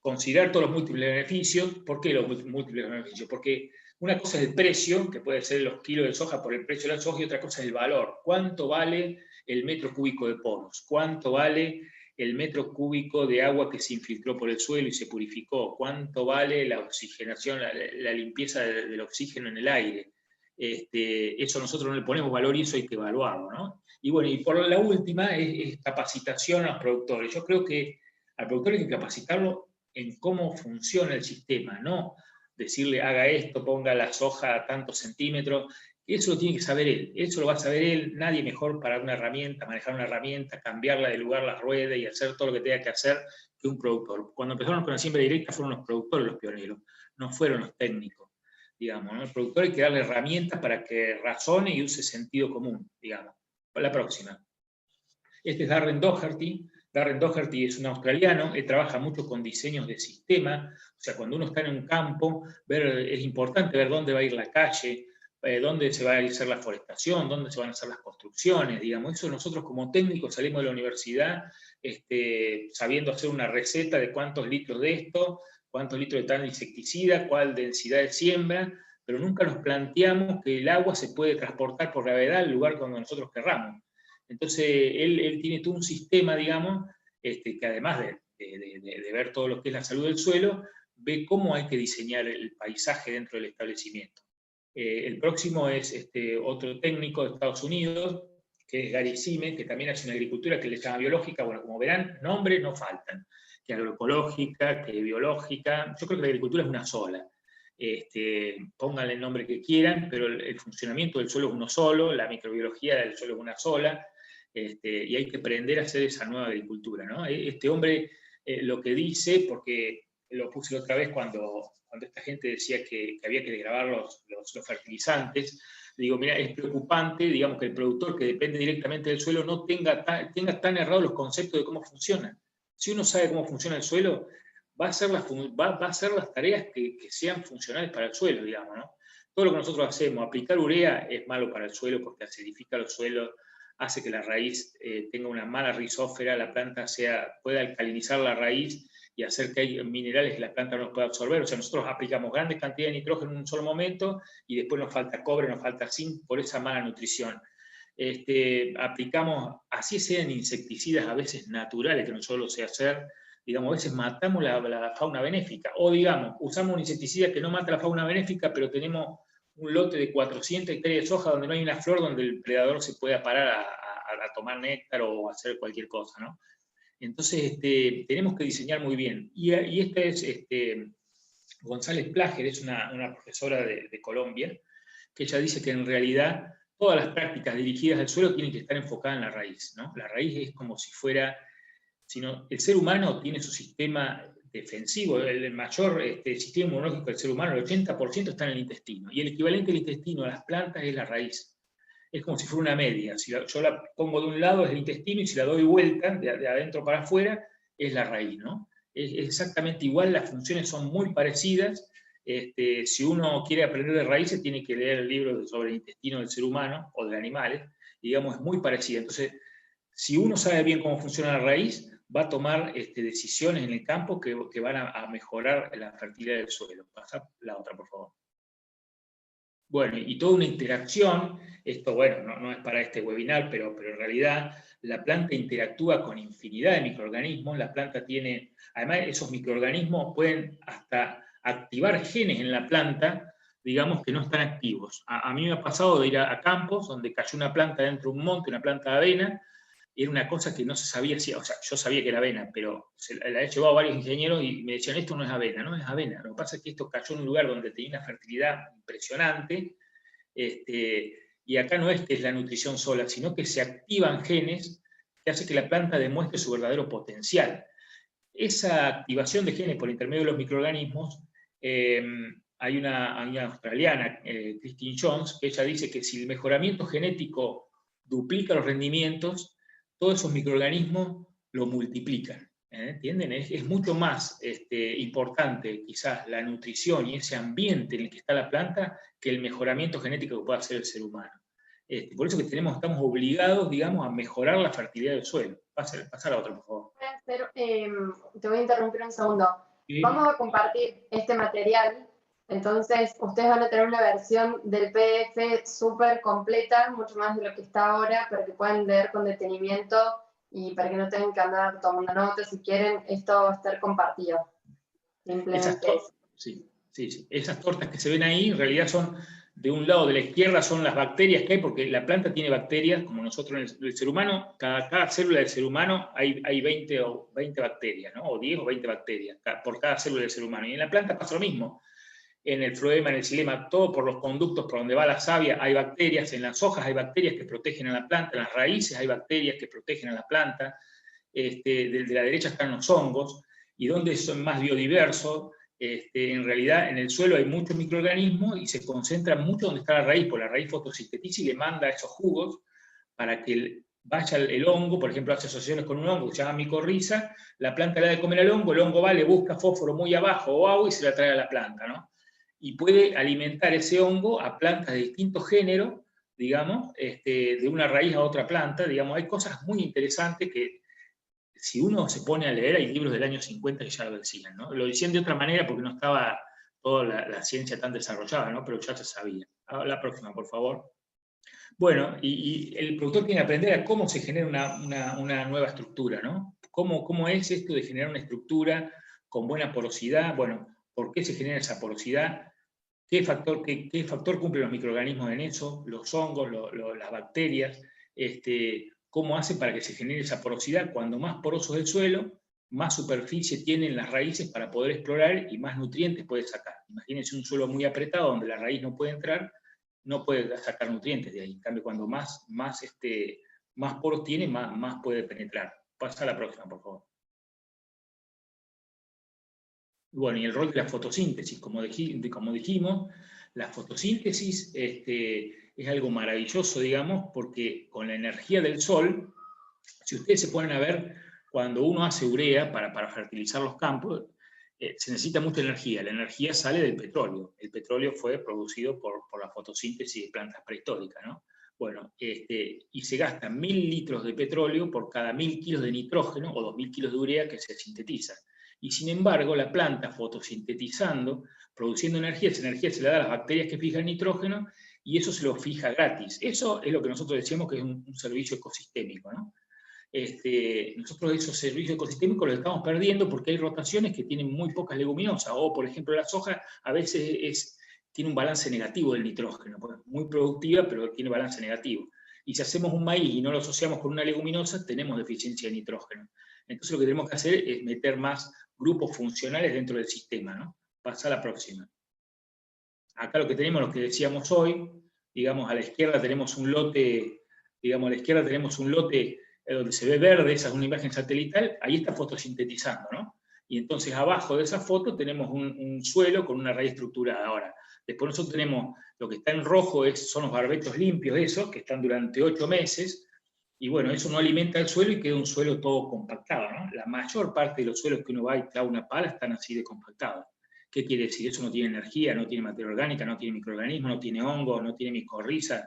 considerar todos los múltiples beneficios. ¿Por qué los múltiples beneficios? Porque una cosa es el precio, que puede ser los kilos de soja por el precio de la soja, y otra cosa es el valor. ¿Cuánto vale el metro cúbico de poros? ¿Cuánto vale el metro cúbico de agua que se infiltró por el suelo y se purificó? ¿Cuánto vale la oxigenación, la limpieza del oxígeno en el aire? Eso nosotros no le ponemos valor y eso hay que evaluarlo, ¿no? Y bueno, y por la última es capacitación a los productores. Yo creo que al productor hay que capacitarlo en cómo funciona el sistema, no decirle haga esto, ponga la soja a tantos centímetros. Eso lo tiene que saber él, eso lo va a saber él, nadie mejor para una herramienta, manejar una herramienta, cambiarla de lugar, las ruedas y hacer todo lo que tenga que hacer que un productor. Cuando empezaron con la siembra directa fueron los productores los pioneros, no fueron los técnicos, digamos, ¿no? El productor hay que darle herramientas para que razone y use sentido común, digamos. La próxima. Este es Darren Doherty. Darren Doherty es un australiano, él trabaja mucho con diseños de sistema, o sea, cuando uno está en un campo, es importante ver dónde va a ir la calle, dónde se va a hacer la forestación, dónde se van a hacer las construcciones, digamos. Eso nosotros como técnicos salimos de la universidad sabiendo hacer una receta de cuántos litros de esto, cuántos litros de tal insecticida, cuál densidad de siembra, pero nunca nos planteamos que el agua se puede transportar por gravedad al lugar donde nosotros querramos. Entonces, él tiene todo un sistema, digamos, que además de ver todo lo que es la salud del suelo, ve cómo hay que diseñar el paisaje dentro del establecimiento. El próximo es otro técnico de Estados Unidos, que es Gary Simmons, que también hace una agricultura que le llama biológica. Bueno, como verán, nombres no faltan, que agroecológica, que biológica. Yo creo que la agricultura es una sola. Pónganle el nombre que quieran, pero el funcionamiento del suelo es uno solo, la microbiología del suelo es una sola, y hay que aprender a hacer esa nueva agricultura, ¿no? Este hombre lo que dice, porque lo puse la otra vez cuando esta gente decía que había que desgravar los fertilizantes, digo, mira, es preocupante, digamos, que el productor que depende directamente del suelo no tenga tan errados los conceptos de cómo funciona. Si uno sabe cómo funciona el suelo, va a hacer las tareas que sean funcionales para el suelo, digamos, ¿no? Todo lo que nosotros hacemos, aplicar urea es malo para el suelo porque acidifica los suelos, hace que la raíz tenga una mala rizósfera, la planta pueda alcalinizar la raíz y hacer que hay minerales que la planta no pueda absorber. O sea, nosotros aplicamos grandes cantidades de nitrógeno en un solo momento y después nos falta cobre, nos falta zinc por esa mala nutrición. Aplicamos, así sean insecticidas a veces naturales, que no solo sé hacer, digamos, a veces matamos la fauna benéfica, o digamos, usamos un insecticida que no mata la fauna benéfica, pero tenemos un lote de 400 hectáreas de soja donde no hay una flor donde el predador se pueda parar a tomar néctar o hacer cualquier cosa, ¿no? Entonces, tenemos que diseñar muy bien. Y esta es González Plager, es una profesora de Colombia, que ella dice que en realidad todas las prácticas dirigidas al suelo tienen que estar enfocadas en la raíz, ¿no? La raíz es como si fuera, el ser humano tiene su sistema defensivo, el mayor sistema inmunológico del ser humano, el 80% está en el intestino, y el equivalente del intestino a las plantas es la raíz. Es como si fuera una media, si yo la pongo de un lado es el intestino, y si la doy vuelta, de adentro para afuera, es la raíz, ¿no? Es exactamente igual, las funciones son muy parecidas. Si uno quiere aprender de raíces, tiene que leer el libro sobre el intestino del ser humano, o de animales, y digamos, es muy parecida. Entonces, si uno sabe bien cómo funciona la raíz, va a tomar decisiones en el campo que van a mejorar la fertilidad del suelo. Pasa la otra, por favor. Bueno, y toda una interacción, esto, bueno, no es para este webinar, pero en realidad la planta interactúa con infinidad de microorganismos. La planta tiene, además, esos microorganismos pueden hasta activar genes en la planta, digamos, que no están activos. A mí me ha pasado de ir a campos donde cayó una planta dentro de un monte, una planta de avena. Era una cosa que no se sabía si, o sea, yo sabía que era avena, pero la he llevado a varios ingenieros y me decían, esto no es avena, no es avena. Lo que pasa es que esto cayó en un lugar donde tenía una fertilidad impresionante, y acá no es que es la nutrición sola, sino que se activan genes que hacen que la planta demuestre su verdadero potencial. Esa activación de genes por intermedio de los microorganismos, hay una australiana, Christine Jones, que ella dice que si el mejoramiento genético duplica los rendimientos, todos esos microorganismos lo multiplican. ¿Entienden? Es mucho más importante quizás la nutrición y ese ambiente en el que está la planta que el mejoramiento genético que pueda hacer el ser humano. Por eso que estamos obligados, digamos, a mejorar la fertilidad del suelo. Pasa a la otra, por favor. Te voy a interrumpir un segundo. ¿Sí? Vamos a compartir este material. Entonces, ustedes van a tener una versión del PDF súper completa, mucho más de lo que está ahora, para que puedan leer con detenimiento y para que no tengan que andar tomando notas. Si quieren, esto va a estar compartido. Simplemente Sí. Esas tortas que se ven ahí en realidad son de un lado de la izquierda son las bacterias que hay, porque la planta tiene bacterias, como nosotros en el ser humano, cada célula del ser humano hay 20 bacterias, ¿no? O 10 o 20 bacterias por cada célula del ser humano. Y en la planta pasa lo mismo. En el floema, en el xilema, todo por los conductos por donde va la savia hay bacterias, en las hojas hay bacterias que protegen a la planta, en las raíces hay bacterias que protegen a la planta, de la derecha están los hongos, y donde son más biodiversos, en realidad en el suelo hay muchos microorganismos y se concentran mucho donde está la raíz, porque la raíz fotosintetiza y le manda esos jugos para que vaya el hongo, por ejemplo, hace asociaciones con un hongo que se llama micorriza, la planta le da de comer al hongo, el hongo va, le busca fósforo muy abajo o agua y se la trae a la planta, ¿no? Y puede alimentar ese hongo a plantas de distintos géneros, digamos, de una raíz a otra planta, digamos, hay cosas muy interesantes que si uno se pone a leer, hay libros del año 50 que ya lo decían, ¿no? Lo decían de otra manera porque no estaba toda la ciencia tan desarrollada, ¿no? Pero ya se sabía. La próxima, por favor. Bueno, y el productor tiene que aprender a cómo se genera una nueva estructura, ¿no? ¿Cómo es esto de generar una estructura con buena porosidad? Bueno, ¿por qué se genera esa porosidad? ¿Qué factor cumplen los microorganismos en eso? Los hongos, las bacterias, ¿cómo hace para que se genere esa porosidad? Cuando más poroso es el suelo, más superficie tienen las raíces para poder explorar y más nutrientes puede sacar. Imagínense un suelo muy apretado donde la raíz no puede entrar, no puede sacar nutrientes de ahí. En cambio, cuando más poros tiene, más puede penetrar. Pasa a la próxima, por favor. Bueno, y el rol de la fotosíntesis, como dijimos, la fotosíntesis es algo maravilloso, digamos, porque con la energía del sol, si ustedes se ponen a ver, cuando uno hace urea para fertilizar los campos, se necesita mucha energía. La energía sale del petróleo. El petróleo fue producido por la fotosíntesis de plantas prehistóricas, ¿no? Bueno, y se gastan 1000 litros de petróleo por cada 1000 kilos de nitrógeno o 2000 kilos de urea que se sintetiza. Y sin embargo, la planta fotosintetizando, produciendo energía, esa energía se la da a las bacterias que fijan nitrógeno y eso se lo fija gratis. Eso es lo que nosotros decimos que es un servicio ecosistémico, ¿no? Nosotros esos servicios ecosistémicos los estamos perdiendo porque hay rotaciones que tienen muy pocas leguminosas, o por ejemplo la soja a veces tiene un balance negativo del nitrógeno, muy productiva pero tiene balance negativo. Y si hacemos un maíz y no lo asociamos con una leguminosa, tenemos deficiencia de nitrógeno. Entonces lo que tenemos que hacer es meter más grupos funcionales dentro del sistema, ¿no? Pasa a la próxima. Acá lo que tenemos, lo que decíamos hoy, digamos a la izquierda tenemos un lote, donde se ve verde, esa es una imagen satelital, ahí está fotosintetizando, ¿no? Y entonces abajo de esa foto tenemos un suelo con una raíz estructurada. Ahora, después nosotros tenemos, lo que está en rojo son los barbetos limpios, esos, que están durante 8 meses, y bueno, eso no alimenta el suelo y queda un suelo todo compactado, ¿no? La mayor parte de los suelos que uno va y clava una pala están así de compactados. ¿Qué quiere decir? Eso no tiene energía, no tiene materia orgánica, no tiene microorganismos, no tiene hongos, no tiene micorriza.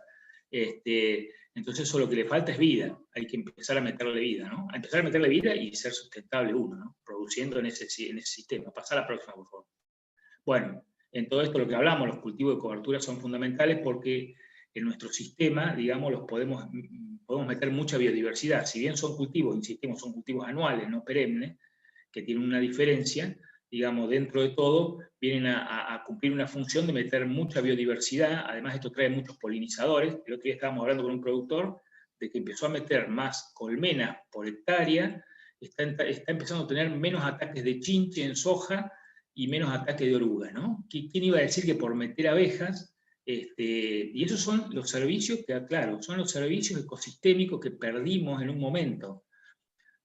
Entonces eso lo que le falta es vida. Hay que empezar a meterle vida, ¿no? A empezar a meterle vida y ser sustentable uno, ¿no? Produciendo en ese sistema. Pasa a la próxima, por favor. Bueno, en todo esto lo que hablamos, los cultivos de cobertura son fundamentales porque en nuestro sistema, digamos, podemos meter mucha biodiversidad. Si bien son cultivos, insistimos, son cultivos anuales, no perennes, que tienen una diferencia, digamos, dentro de todo, vienen a cumplir una función de meter mucha biodiversidad. Además, esto trae muchos polinizadores. El otro día estábamos hablando con un productor de que empezó a meter más colmenas por hectárea, está empezando a tener menos ataques de chinche en soja y menos ataques de oruga, ¿no? ¿Quién iba a decir que por meter abejas? Y esos son los servicios que, claro, son los servicios ecosistémicos que perdimos en un momento.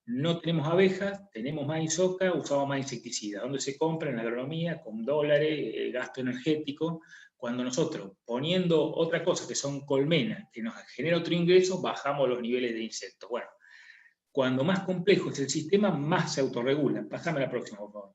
No tenemos abejas, tenemos más soja, usamos más insecticida. ¿Dónde se compra? En la agronomía, con dólares, gasto energético. Cuando nosotros, poniendo otra cosa que son colmenas, que nos genera otro ingreso, bajamos los niveles de insectos. Bueno, cuando más complejo es el sistema, más se autorregula. Pásame la próxima, por favor.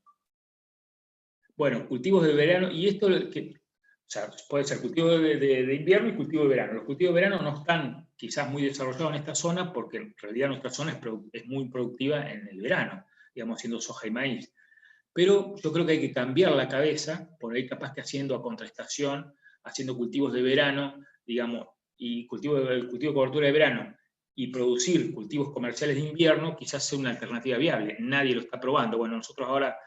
Bueno, cultivos de verano, y esto o sea, puede ser cultivo de invierno y cultivo de verano. Los cultivos de verano no están quizás muy desarrollados en esta zona porque en realidad nuestra zona es muy productiva en el verano, digamos, haciendo soja y maíz. Pero yo creo que hay que cambiar la cabeza, por ahí capaz que haciendo a contraestación, haciendo cultivos de verano, digamos, y cultivo de cobertura de verano, y producir cultivos comerciales de invierno, quizás sea una alternativa viable. Nadie lo está probando. Bueno, nosotros ahora,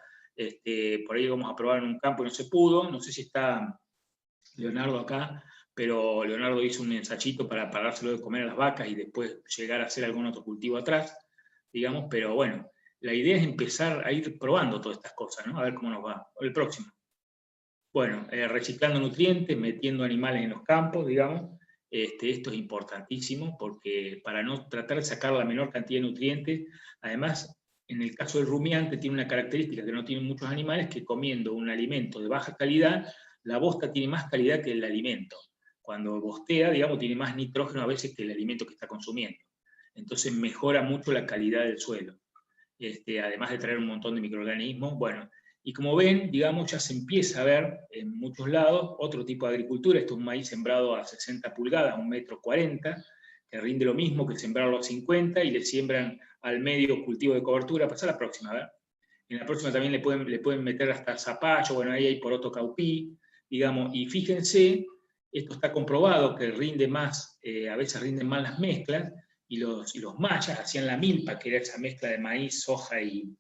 por ahí vamos a probar en un campo y no se pudo, no sé si está Leonardo acá, pero Leonardo hizo un ensayito para dárselo de comer a las vacas y después llegar a hacer algún otro cultivo atrás, digamos, pero bueno, la idea es empezar a ir probando todas estas cosas, ¿no? A ver cómo nos va. El próximo. Bueno, reciclando nutrientes, metiendo animales en los campos, digamos. Esto es importantísimo porque para no tratar de sacar la menor cantidad de nutrientes, además, en el caso del rumiante tiene una característica que no tienen muchos animales, que comiendo un alimento de baja calidad, la bosta tiene más calidad que el alimento. Cuando bostea, digamos, tiene más nitrógeno a veces que el alimento que está consumiendo. Entonces mejora mucho la calidad del suelo. Además de traer un montón de microorganismos. Bueno, y como ven, digamos, ya se empieza a ver en muchos lados otro tipo de agricultura. Esto es un maíz sembrado a 60 pulgadas, a 1,40 m, que rinde lo mismo que sembrarlo a 50, y le siembran al medio cultivo de cobertura. Pasa a la próxima, a ver. En la próxima también le pueden meter hasta zapallo, bueno, ahí hay poroto caupí, digamos, y fíjense, esto está comprobado que rinde más, a veces rinden más las mezclas, y los mayas hacían la milpa, que era esa mezcla de maíz, soja y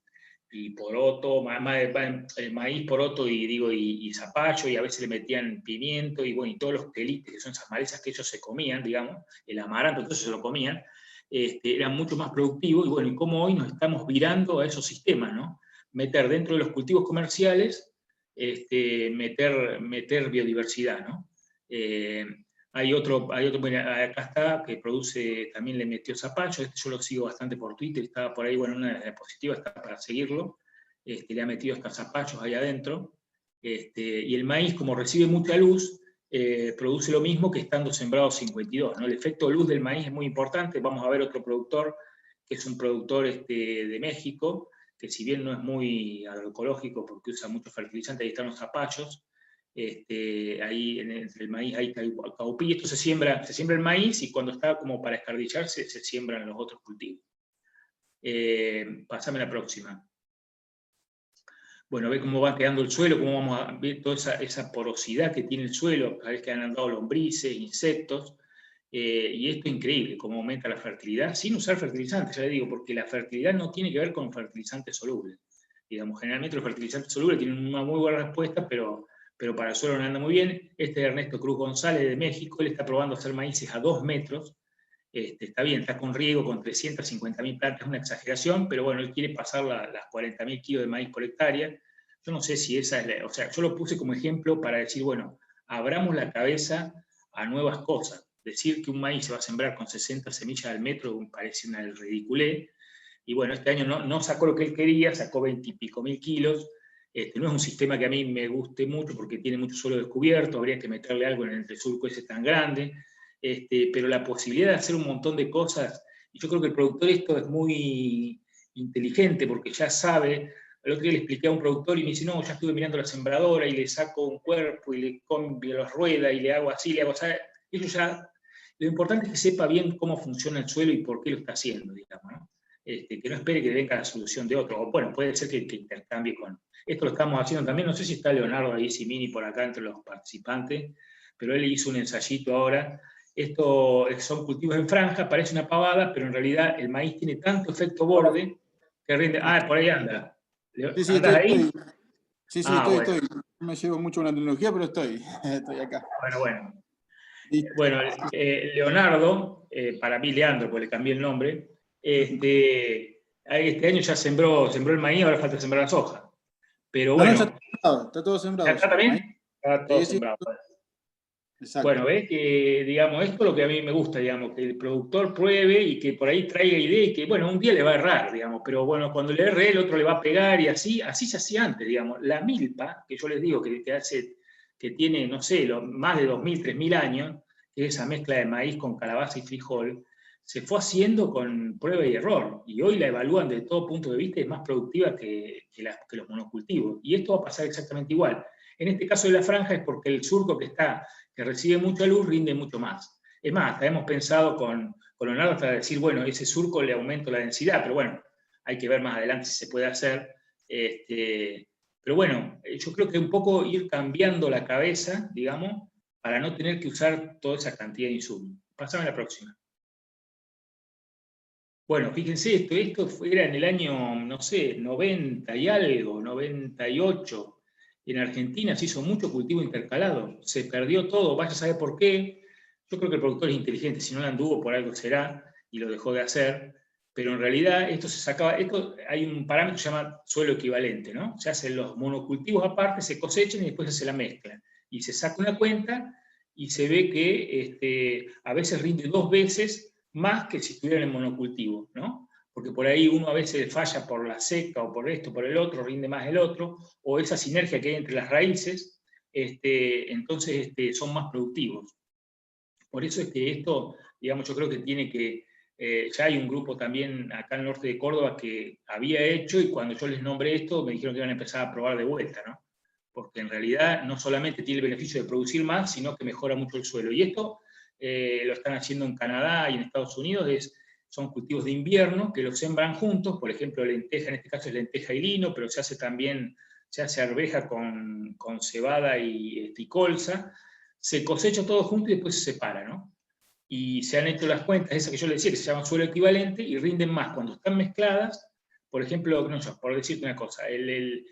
poroto, maíz, poroto y zapallo, y a veces le metían pimiento, y bueno, y todos los pelites, que son esas malezas que ellos se comían, digamos, el amaranto, entonces se lo comían, eran mucho más productivos, y bueno, y cómo hoy nos estamos virando a esos sistemas, ¿no? Meter dentro de los cultivos comerciales, meter biodiversidad, ¿no? Hay otro, bueno, acá está, que produce, también le metió zapallo, yo lo sigo bastante por Twitter, estaba por ahí, bueno, una diapositiva está para seguirlo, le ha metido hasta zapallos ahí adentro, y el maíz, como recibe mucha luz, produce lo mismo que estando sembrado 52, ¿no? El efecto luz del maíz es muy importante. Vamos a ver otro productor, que es un productor de México, que si bien no es muy agroecológico porque usa mucho fertilizante, ahí están los zapallos, ahí entre el maíz hay caupí, esto se siembra el maíz, y cuando está como para escardillarse se siembran los otros cultivos. Pásame la próxima. Bueno, ve cómo va quedando el suelo, cómo vamos a ver toda esa porosidad que tiene el suelo, cada vez que han andado lombrices, insectos, y esto es increíble, cómo aumenta la fertilidad, sin usar fertilizantes, ya le digo, porque la fertilidad no tiene que ver con fertilizantes solubles. Digamos, generalmente los fertilizantes solubles tienen una muy buena respuesta, pero para el suelo no anda muy bien. Este es Ernesto Cruz González de México, él está probando hacer maíces a 2 metros, está bien, está con riego, con 350.000 plantas, es una exageración, pero bueno, él quiere pasar las 40.000 kilos de maíz por hectárea. Yo no sé si esa es o sea, yo lo puse como ejemplo para decir, bueno, abramos la cabeza a nuevas cosas. Decir que un maíz se va a sembrar con 60 semillas al metro parece una ridiculez, y bueno, este año no sacó lo que él quería, sacó 20 y pico mil kilos. No es un sistema que a mí me guste mucho porque tiene mucho suelo descubierto, habría que meterle algo en el entresurco ese tan grande, pero la posibilidad de hacer un montón de cosas, y yo creo que el productor esto es muy inteligente porque ya sabe. El otro día le expliqué a un productor y me dice, no, ya estuve mirando la sembradora y le saco un cuerpo y le cambio las ruedas y le hago así, le hago así. Eso ya, lo importante es que sepa bien cómo funciona el suelo y por qué lo está haciendo, digamos, ¿no? Que no espere que venga la solución de otro. O bueno, puede ser que intercambie con... Esto lo estamos haciendo también, no sé si está Leonardo ahí, Simini por acá entre los participantes, pero él hizo un ensayito ahora. Esto son cultivos en franja, parece una pavada, pero en realidad el maíz tiene tanto efecto borde que rinde... Ah, por ahí anda. Sí, ¿Andás ahí? Sí, Bueno. estoy. No me llevo mucho con la tecnología, pero estoy acá. Bueno, Leonardo, para mí Leandro, porque le cambié el nombre, este año ya sembró el maíz, ahora falta sembrar la soja. Pero bueno. No, está todo sembrado. ¿Está también? Está todo sembrado. Exacto. Bueno, ves que, digamos, esto es lo que a mí me gusta, digamos, que el productor pruebe y que por ahí traiga idea y que, bueno, un día le va a errar, digamos, pero bueno, cuando le erre el otro le va a pegar y así se hacía antes, digamos. La milpa, que yo les digo que tiene, no sé, más de 2.000, 3.000 años, que es esa mezcla de maíz con calabaza y frijol, se fue haciendo con prueba y error, y hoy la evalúan desde todo punto de vista, es más productiva que los monocultivos. Y esto va a pasar exactamente igual. En este caso de la franja es porque el surco que recibe mucha luz rinde mucho más. Es más, hasta hemos pensado con Leonardo hasta decir, bueno, ese surco le aumento la densidad, pero bueno, hay que ver más adelante si se puede hacer. Pero bueno, yo creo que un poco ir cambiando la cabeza, digamos, para no tener que usar toda esa cantidad de insumos. Pasame a la próxima. Bueno, fíjense esto era en el año, no sé, 90 y algo, 98. En Argentina se hizo mucho cultivo intercalado, se perdió todo, vaya a saber por qué. Yo creo que el productor es inteligente, si no lo anduvo por algo será, y lo dejó de hacer, pero en realidad esto se sacaba, hay un parámetro que se llama suelo equivalente, ¿no? Se hacen los monocultivos aparte, se cosechan y después se hace la mezcla. Y se saca una cuenta y se ve que a veces rinde 2 veces más que si estuvieran en monocultivo, ¿no? Porque por ahí uno a veces falla por la seca o por esto, por el otro, rinde más el otro, o esa sinergia que hay entre las raíces, entonces son más productivos. Por eso es que esto, digamos, yo creo que tiene que, ya hay un grupo también acá en el norte de Córdoba que había hecho, y cuando yo les nombré esto me dijeron que iban a empezar a probar de vuelta, ¿no? Porque en realidad no solamente tiene el beneficio de producir más, sino que mejora mucho el suelo. Y esto lo están haciendo en Canadá y en Estados Unidos, son cultivos de invierno que los sembran juntos, por ejemplo, lenteja, en este caso es lenteja y lino, pero se hace también, se hace arveja con cebada y colza, se cosecha todo junto y después se separa, ¿no? Y se han hecho las cuentas, esas que yo le decía, que se llaman suelo equivalente, y rinden más cuando están mezcladas. Por ejemplo, no sé, por decirte una cosa, el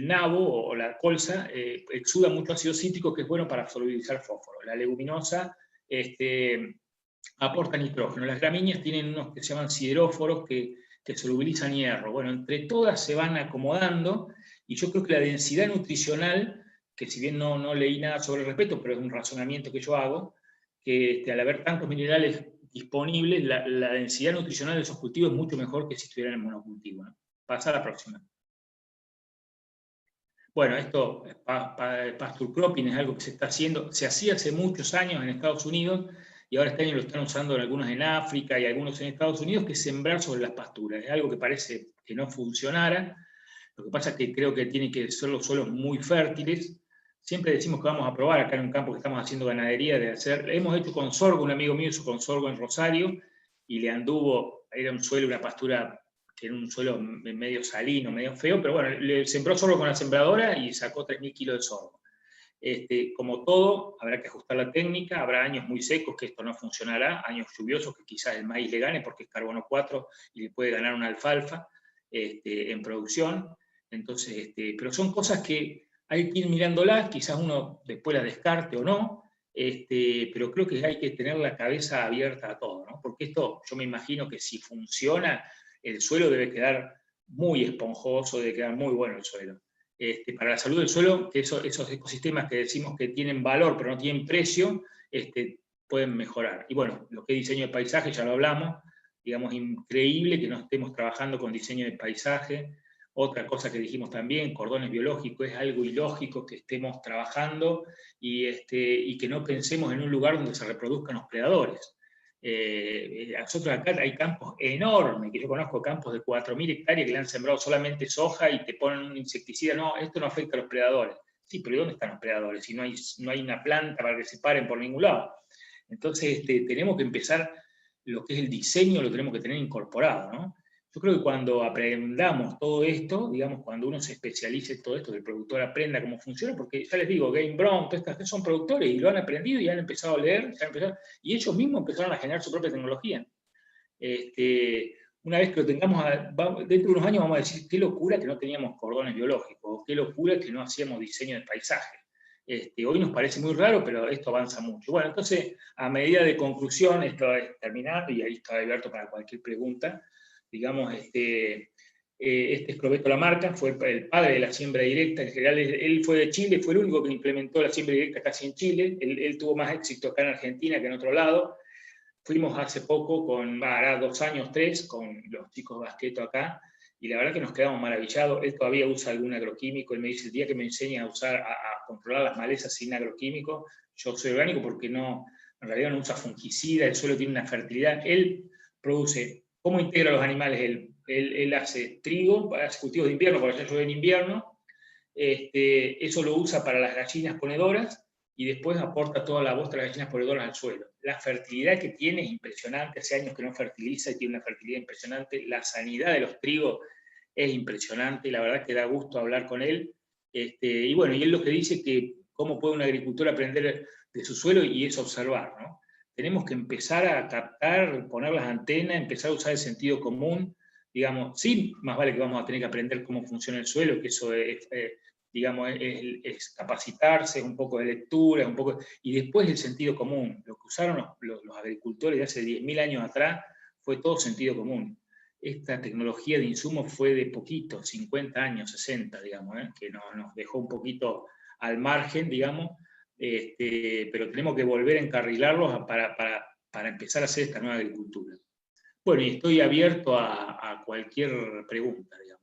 nabo o la colza exuda mucho ácido cítrico que es bueno para solubilizar fósforo. La leguminosa aporta nitrógeno. Las gramíneas tienen unos que se llaman sideróforos que solubilizan hierro. Bueno, entre todas se van acomodando, y yo creo que la densidad nutricional, que si bien no leí nada sobre el respecto, pero es un razonamiento que yo hago, que al haber tantos minerales disponibles, la densidad nutricional de esos cultivos es mucho mejor que si estuvieran en monocultivo, ¿no? Pasa a la próxima. Bueno, esto, pasture cropping, es algo que se está haciendo, se hacía hace muchos años en Estados Unidos, y ahora este año lo están usando algunos en África y algunos en Estados Unidos, que es sembrar sobre las pasturas. Es algo que parece que no funcionara. Lo que pasa es que creo que tienen que ser los suelos muy fértiles. Siempre decimos que vamos a probar acá en un campo que estamos haciendo ganadería, hemos hecho con sorgo, un amigo mío hizo con sorgo en Rosario, y le anduvo, era un suelo, una pastura que era un suelo medio salino, medio feo, pero bueno, le sembró sorgo con la sembradora y sacó 3.000 kilos de sorgo. Como todo, habrá que ajustar la técnica, habrá años muy secos que esto no funcionará, años lluviosos que quizás el maíz le gane porque es carbono 4 y le puede ganar una alfalfa en producción. Entonces, pero son cosas que hay que ir mirándolas, quizás uno después las descarte o no, pero creo que hay que tener la cabeza abierta a todo, ¿no? Porque esto, yo me imagino que si funciona, el suelo debe quedar muy esponjoso, debe quedar muy bueno el suelo. Para la salud del suelo, que esos ecosistemas que decimos que tienen valor pero no tienen precio, pueden mejorar. Y bueno, lo que es diseño de paisaje, ya lo hablamos, digamos, increíble que no estemos trabajando con diseño de paisaje. Otra cosa que dijimos también, cordones biológicos, es algo ilógico que estemos trabajando y que no pensemos en un lugar donde se reproduzcan los predadores. Nosotros acá hay campos enormes, que yo conozco campos de 4.000 hectáreas que le han sembrado solamente soja y te ponen un insecticida. No, esto no afecta a los predadores. Sí, pero ¿y dónde están los predadores? Si no hay una planta para que se paren por ningún lado. Entonces tenemos que empezar, lo que es el diseño lo tenemos que tener incorporado, ¿no? Yo creo que cuando aprendamos todo esto, digamos, cuando uno se especialice en todo esto, que el productor aprenda cómo funciona, porque ya les digo, Game Brown, todas estas son productores y lo han aprendido y han empezado a leer, y ellos mismos empezaron a generar su propia tecnología. Una vez que lo tengamos, dentro de unos años vamos a decir, qué locura que no teníamos cordones biológicos, qué locura que no hacíamos diseño de paisaje. Hoy nos parece muy raro, pero esto avanza mucho. Bueno, entonces, a medida de conclusión, esto es terminando, y ahí está abierto para cualquier pregunta. Digamos, Escobeto Lamarca fue el padre de la siembra directa. En general, él fue de Chile, fue el único que implementó la siembra directa casi en Chile. Él tuvo más éxito acá en Argentina que en otro lado. Fuimos hace poco, hará 2 años, 3, con los chicos Basqueto acá, y la verdad que nos quedamos maravillados. Él todavía usa algún agroquímico. Él me dice, el día que me enseñe a controlar las malezas sin agroquímico, yo soy orgánico porque en realidad no usa fungicida, el suelo tiene una fertilidad. Él produce, ¿cómo integra a los animales? Él hace trigo, hace cultivos de invierno, porque ya llueve en invierno, eso lo usa para las gallinas ponedoras, y después aporta toda la bosta de las gallinas ponedoras al suelo. La fertilidad que tiene es impresionante, hace años que no fertiliza y tiene una fertilidad impresionante. La sanidad de los trigos es impresionante, la verdad que da gusto hablar con él. Y bueno, y él lo que dice es que cómo puede un agricultor aprender de su suelo, y es observar, ¿no? Tenemos que empezar a captar, poner las antenas, empezar a usar el sentido común. digamos, sí, más vale que vamos a tener que aprender cómo funciona el suelo, que eso es, digamos, es capacitarse, es un poco de lectura, un poco, y después el sentido común. Lo que usaron los agricultores de hace 10.000 años atrás fue todo sentido común. Esta tecnología de insumos fue de poquito, 50 años, 60, digamos, que nos dejó un poquito al margen, digamos, pero tenemos que volver a encarrilarlos para empezar a hacer esta nueva agricultura. Bueno, y estoy abierto a cualquier pregunta, digamos.